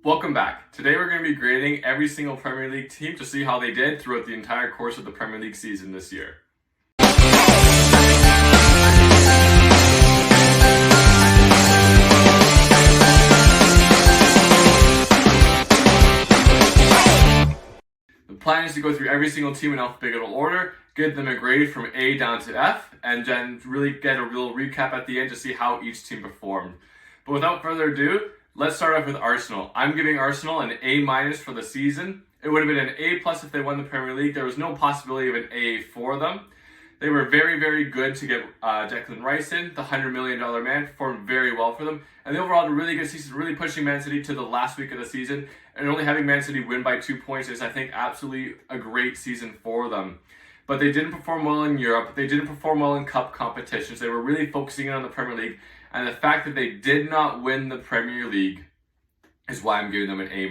Welcome back. Today we're going to be grading every single Premier League team to see how they did throughout the entire course of the Premier League season this year. The plan is to go through every single team in alphabetical order, give them a grade from A down to F, and then really get a real recap at the end to see how each team performed. But without further ado, let's start off with Arsenal. I'm giving Arsenal an A- for the season. It would have been an A+ if they won the Premier League. There was no possibility of an A for them. They were very, very good to get Declan Rice in. The $100 million man performed very well for them. And they overall had a really good season, really pushing Man City to the last week of the season. And only having Man City win by 2 points is, I think, absolutely a great season for them. But they didn't perform well in Europe. They didn't perform well in cup competitions. They were really focusing in on the Premier League. And the fact that they did not win the Premier League is why I'm giving them an A-.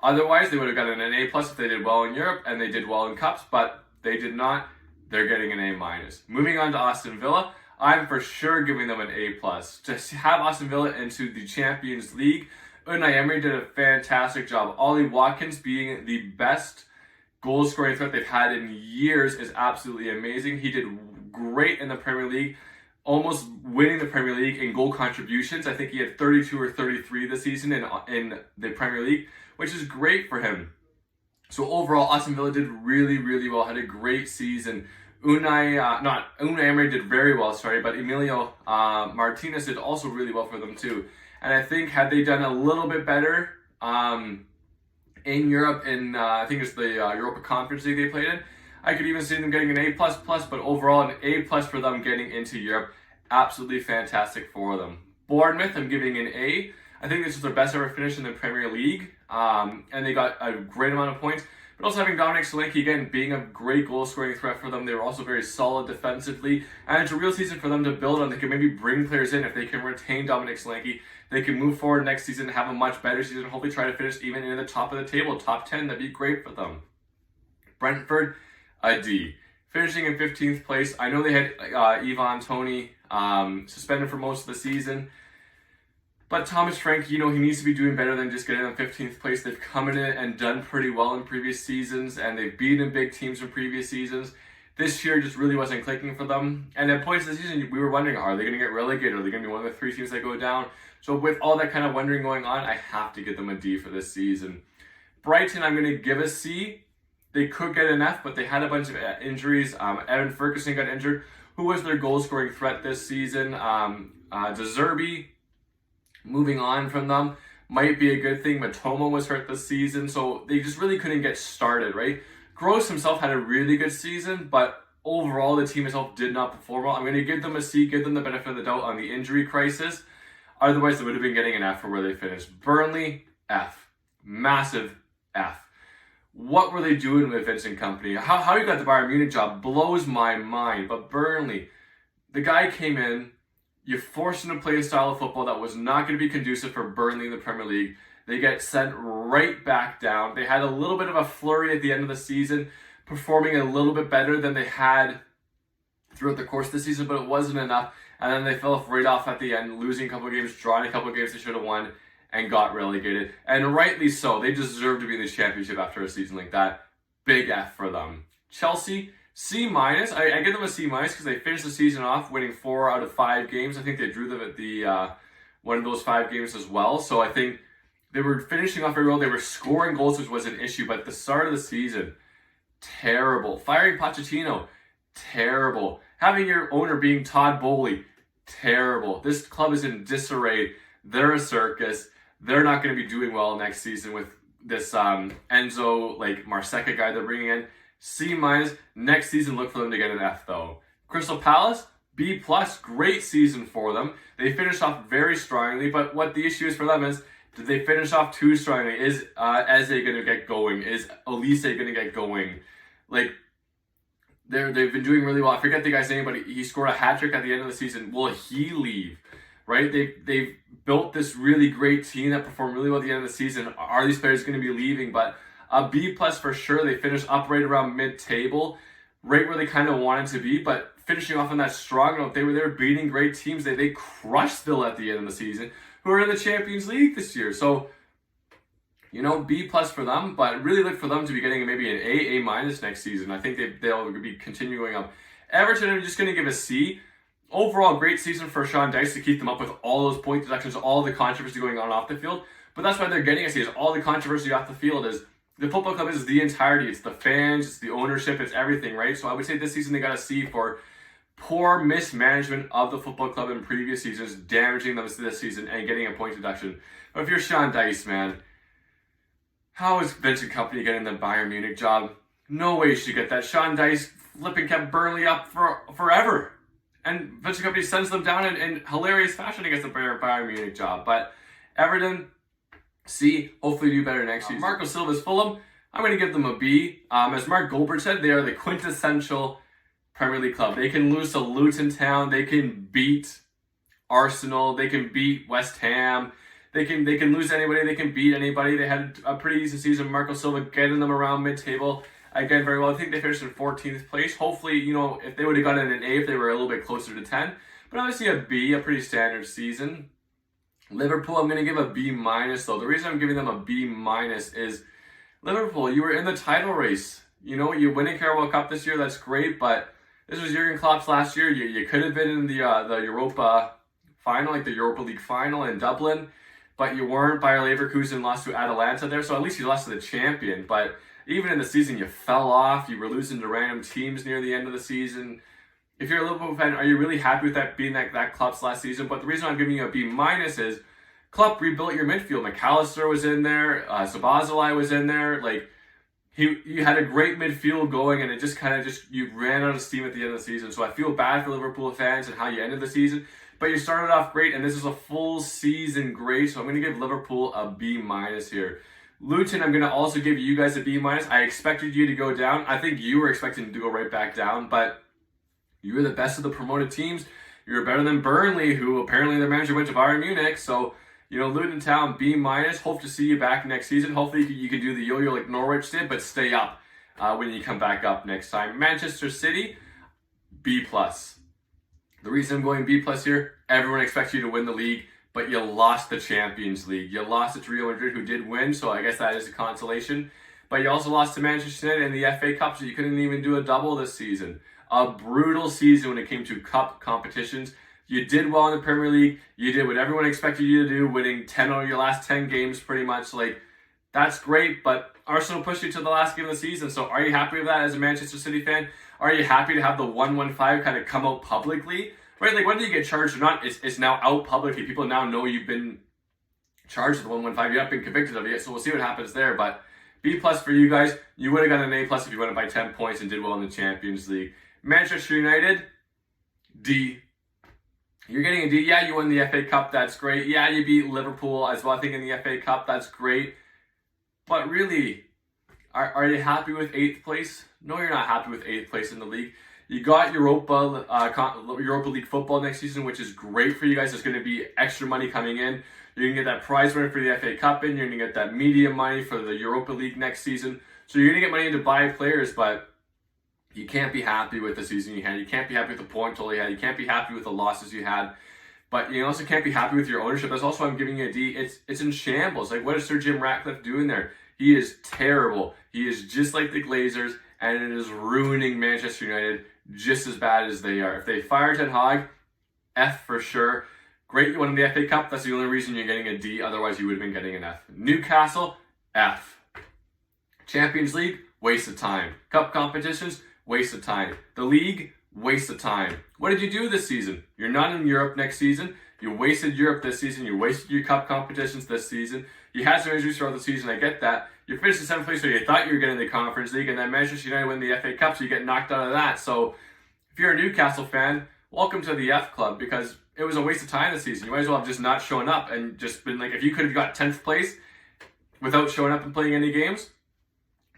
Otherwise, they would have gotten an A+ if they did well in Europe and they did well in cups, but they did not. They're getting an A-. Moving on to Aston Villa, I'm for sure giving them an A+. To have Aston Villa into the Champions League, Unai Emery did a fantastic job. Ollie Watkins being the best goal-scoring threat they've had in years is absolutely amazing. He did great in the Premier League, almost winning the Premier League in goal contributions. I think he had 32 or 33 this season in the Premier League, which is great for him. So overall, Aston Villa did really, really well, had a great season. Unai Emery did very well, but Emilio Martinez did also really well for them too. And I think had they done a little bit better in Europe, I think it's the Europa Conference League they played in, I could even see them getting an A++, but overall an A+ for them getting into Europe. Absolutely fantastic for them. Bournemouth, I'm giving an A. I think this is their best ever finish in the Premier League, and they got a great amount of points. But also having Dominic Solanke, again, being a great goal-scoring threat for them. They were also very solid defensively, and it's a real season for them to build on. They can maybe bring players in if they can retain Dominic Solanke. They can move forward next season and have a much better season, and hopefully try to finish even in the top of the table, top 10. That'd be great for them. Brentford, a D. Finishing in 15th place. I know they had Ivan Toney suspended for most of the season. But Thomas Frank, he needs to be doing better than just getting in 15th place. They've come in and done pretty well in previous seasons, and they've beaten big teams in previous seasons. This year just really wasn't clicking for them. And at points of the season, we were wondering, are they going to get relegated? Are they going to be one of the 3 teams that go down? So with all that kind of wondering going on, I have to give them a D for this season. Brighton, I'm going to give a C. They could get an F, but they had a bunch of injuries. Evan Ferguson got injured. Who was their goal-scoring threat this season? De Zerbi, moving on from them, might be a good thing. Matoma was hurt this season, so they just really couldn't get started, right? Gross himself had a really good season, but overall the team itself did not perform well. I'm going to give them a C, give them the benefit of the doubt on the injury crisis. Otherwise, they would have been getting an F for where they finished. Burnley, F. Massive F. What were they doing with Vincent Kompany? How he got the Bayern Munich job blows my mind. But Burnley, the guy came in, you forced him to play a style of football that was not going to be conducive for Burnley in the Premier League. They get sent right back down. They had a little bit of a flurry at the end of the season, performing a little bit better than they had throughout the course of the season, but it wasn't enough. And then they fell right off at the end, losing a couple of games, drawing a couple of games they should have won, and got relegated. And rightly so. They deserve to be in the championship after a season like that. Big F for them. Chelsea, C-. I give them a C- because they finished the season off winning 4 out of 5 games. I think they drew them at the one of those 5 games as well. So I think they were finishing off very well. They were scoring goals, which was an issue. But at the start of the season, terrible. Firing Pochettino, terrible. Having your owner being Todd Bowley, terrible. This club is in disarray. They're a circus. They're not going to be doing well next season with this Enzo Marseca guy they're bringing in. C-. Next season, look for them to get an F though. Crystal Palace, B+. Great season for them. They finished off very strongly, but what the issue is for them is, did they finish off too strongly? Is Eze going to get going? Is Elise going to get going? They've been doing really well. I forget the guy's name, but he scored a hat-trick at the end of the season. Will he leave? Right? They've built this really great team that performed really well at the end of the season. Are these players going to be leaving? But a B+ for sure. They finished up right around mid-table, right where they kind of wanted to be, but finishing off on that strong note. They were beating great teams. They crushed Villa at the end of the season, who are in the Champions League this year. So B plus for them, but really look for them to be getting maybe an A minus next season. I think they'll be continuing up. Everton, I'm just going to give a C. Overall, great season for Sean Dyche to keep them up with all those point deductions, all the controversy going on off the field. But that's why they're getting a C, is all the controversy off the field is the football club is the entirety. It's the fans, it's the ownership, it's everything, right? So I would say this season they got a C for poor mismanagement of the football club in previous seasons, damaging them this season and getting a point deduction. But if you're Sean Dyche, man, how is Vincent Kompany getting the Bayern Munich job? No way you should get that. Sean Dyche flipping kept Burnley up for forever. And Vincent Kompany sends them down in hilarious fashion against the Bayern Munich job. But Everton, C, hopefully do better next season. Marco Silva's Fulham, I'm going to give them a B. As Mark Goldberg said, they are the quintessential Premier League club. They can lose to Luton Town. They can beat Arsenal. They can beat West Ham. They can lose to anybody. They can beat anybody. They had a pretty easy season. Marco Silva getting them around mid-table. Again, very well. I think they finished in 14th place. Hopefully, if they would have gotten an A, if they were a little bit closer to 10. But obviously a B, a pretty standard season. Liverpool, I'm going to give a B minus though. The reason I'm giving them a B minus is Liverpool, you were in the title race. You winning Carabao Cup this year, that's great, but this was Jurgen Klopp's last year. You could have been in the Europa final, like the Europa League final in Dublin, but you weren't. Bayer Leverkusen lost to Atalanta there, so at least you lost to the champion. But even in the season, you fell off. You were losing to random teams near the end of the season. If you're a Liverpool fan, are you really happy with that being that Klopp's last season? But the reason I'm giving you a B minus is Klopp rebuilt your midfield. McAllister was in there. Szoboszlai was in there. Like, you had a great midfield going, and it just you ran out of steam at the end of the season. So I feel bad for Liverpool fans and how you ended the season. But you started off great, and this is a full season great. So I'm going to give Liverpool a B minus here. Luton, I'm going to also give you guys a B minus. I expected you to go down. I think you were expecting to go right back down, but you were the best of the promoted teams. You were better than Burnley, who apparently their manager went to Bayern Munich. So, Luton Town, B minus. Hope to see you back next season. Hopefully you can do the yo-yo like Norwich did, but stay up when you come back up next time. Manchester City, B plus. The reason I'm going B plus here, everyone expects you to win the league, but you lost the Champions League. You lost it to Real Madrid, who did win, so I guess that is a consolation. But you also lost to Manchester United in the FA Cup, so you couldn't even do a double this season. A brutal season when it came to cup competitions. You did well in the Premier League. You did what everyone expected you to do, winning 10 out of your last 10 games pretty much. Like, that's great, but Arsenal pushed you to the last game of the season. So are you happy with that as a Manchester City fan? Are you happy to have the 115 kind of come out publicly? Right, like whether you get charged or not, it's now out publicly. People now know you've been charged with the 115. You haven't been convicted of it yet, so we'll see what happens there. But B plus for you guys. You would have got an A plus if you went up by 10 points and did well in the Champions League. Manchester United, D. You're getting a D. Yeah, you won the FA Cup. That's great. Yeah, you beat Liverpool as well, I think, in the FA Cup. That's great. But really, are you happy with 8th place? No, you're not happy with 8th place in the league. You got Europa League football next season, which is great for you guys. There's going to be extra money coming in. You're going to get that prize money for the FA Cup in. You're going to get that media money for the Europa League next season. So you're going to get money to buy players, but you can't be happy with the season you had. You can't be happy with the point total you had. You can't be happy with the losses you had. But you also can't be happy with your ownership. That's also why I'm giving you a D. It's in shambles. Like, what is Sir Jim Ratcliffe doing there? He is terrible. He is just like the Glazers, and it is ruining Manchester United just as bad as they are. If they fire Ten Hag, F for sure. Great, you won the FA Cup. That's the only reason you're getting a D. Otherwise, you would have been getting an F. Newcastle, F. Champions League, waste of time. Cup competitions, waste of time. The league, waste of time. What did you do this season? You're not in Europe next season. You wasted Europe this season. You wasted your cup competitions this season. You had some injuries throughout the season. I get that. You finished in 7th place, so you thought you were getting the Conference League, and then Manchester United win the FA Cup, so you get knocked out of that. So if you're a Newcastle fan, welcome to the F Club, because it was a waste of time this season. You might as well have just not shown up and just been like, if you could have got 10th place without showing up and playing any games,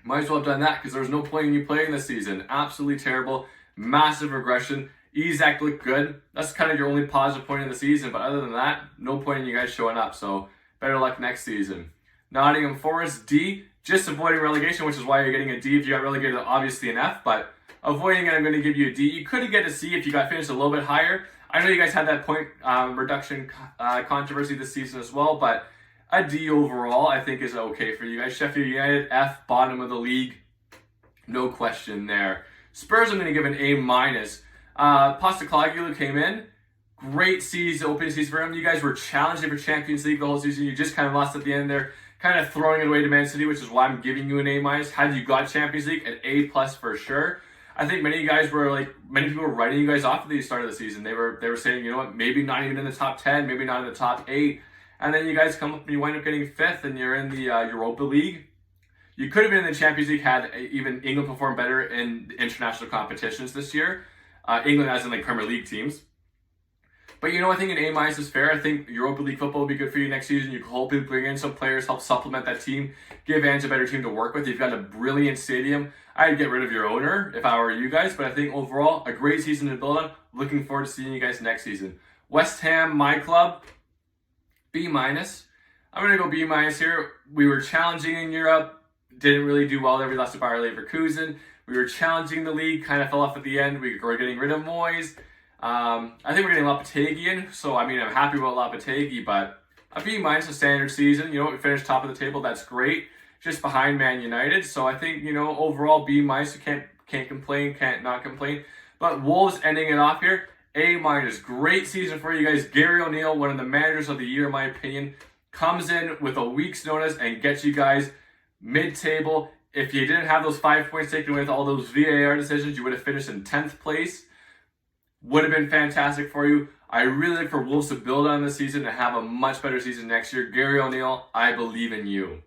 might as well have done that, because there was no point in you playing this season. Absolutely terrible. Massive regression. Isak looked good. That's kind of your only positive point of the season, but other than that, no point in you guys showing up. So better luck next season. Nottingham Forest, D. Just avoiding relegation, which is why you're getting a D. If you got relegated, obviously an F, but avoiding it, I'm going to give you a D. You could get a C if you got finished a little bit higher. I know you guys had that point reduction controversy this season as well, but A D overall, I think, is okay for you guys. Sheffield United, F, bottom of the league. No question there. Spurs, I'm going to give an A minus. Postecoglou came in. Great season, opening season for him. You guys were challenging for Champions League the whole season. You just kind of lost at the end there, kind of throwing it away to Man City, which is why I'm giving you an A minus. Had you got Champions League, an A plus for sure. I think many people were writing you guys off at the start of the season. They were saying, you know what, maybe not even in the top 10, maybe not in the top 8. And then you guys come up and you wind up getting 5th and you're in the Europa League. You could have been in the Champions League had even England performed better in international competitions this year. England as in like Premier League teams. But you know, I think an A minus is fair. I think Europa League football will be good for you next season. You can hopefully bring in some players, help supplement that team, give Ange a better team to work with. You've got a brilliant stadium. I'd get rid of your owner if I were you guys, but I think overall, a great season to build on. Looking forward to seeing you guys next season. West Ham, my club, B minus. I'm going to go B minus here. We were challenging in Europe, didn't really do well there. We lost to Bayer Leverkusen. We were challenging the league, kind of fell off at the end. We were getting rid of Moyes. I think we're getting Lopetegui in, so I mean, I'm happy about Lopetegui, but a B minus, a standard season. You know, we finished top of the table, that's great. Just behind Man United, so I think, you know, overall B minus, you can't complain, can't not complain. But Wolves ending it off here, A minus, great season for you guys. Gary O'Neill, one of the managers of the year, in my opinion, comes in with a week's notice and gets you guys mid-table. If you didn't have those 5 points taken away with all those VAR decisions, you would have finished in 10th place. Would have been fantastic for you. I really look for Wolves to build on this season and have a much better season next year. Gary O'Neill, I believe in you.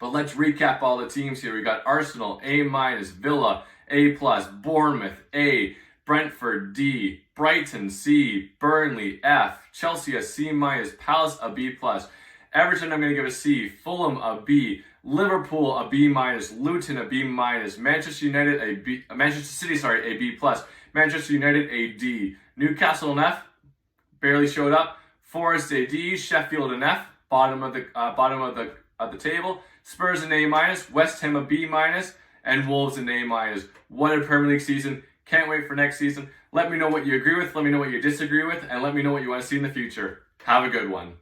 But let's recap all the teams here. We got Arsenal, A minus, Villa, A plus, Bournemouth, A, Brentford, D, Brighton, C, Burnley, F, Chelsea, a C minus, Palace, a B plus, Everton, I'm going to give a C, Fulham, a B, Liverpool, a B minus, Luton, a B minus, Manchester City, a B plus, Manchester United, a D, Newcastle, an F, barely showed up, Forest, a D, Sheffield, an F, bottom of the table, Spurs, an A minus, West Ham, a B minus, and Wolves, an A minus. What a Premier League season. Can't wait for next season. Let me know what you agree with, let me know what you disagree with, and let me know what you want to see in the future. Have a good one.